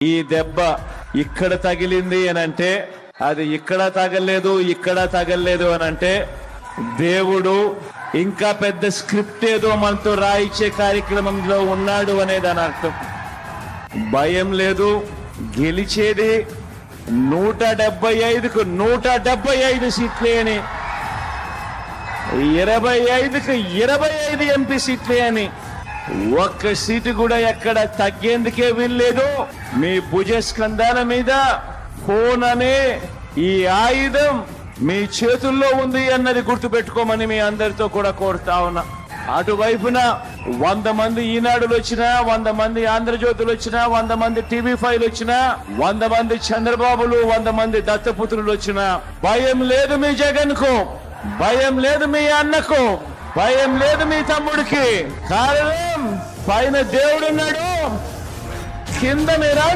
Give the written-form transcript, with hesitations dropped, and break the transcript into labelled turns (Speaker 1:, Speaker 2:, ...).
Speaker 1: ఈ దెబ్బ ఇక్కడ తగిలింది అని అంటే అది ఇక్కడ తగలలేదు అని అంటే దేవుడు ఇంకా పెద్ద స్క్రిప్ట్ ఏదో మనతో రాయించే కార్యక్రమంలో ఉన్నాడు అనేది అని అర్థం. భయం లేదు, గెలిచేది 175కు 175 సీట్లే అని, 25కు 25 ఎంపీ సీట్లే అని, ఒక్క సీటు కూడా ఎక్కడ తగ్గేందుకే వీల్లేదు. మీ భుజస్కంధాల మీద ఫోన్ అనే ఈ ఆయుధం మీ చేతుల్లో ఉంది అన్నది గుర్తుపెట్టుకోమని మీ అందరితో కూడా కోరుతా ఉన్నా. అటువైపున 100 మంది ఈనాడులు వచ్చినా, 100 మంది ఆంధ్రజ్యోతులు వచ్చినా, 100 మంది టీవీ5లు వచ్చినా, 100 మంది చంద్రబాబులు, 100 మంది దత్తపుత్రులు వచ్చినా భయం లేదు మీ జగన్ కు, భయం లేదు మీ అన్నకు, భయం లేదు మీ తమ్ముడికి. కారణం పైన దేవుడున్నాడు, కింద మీరంతా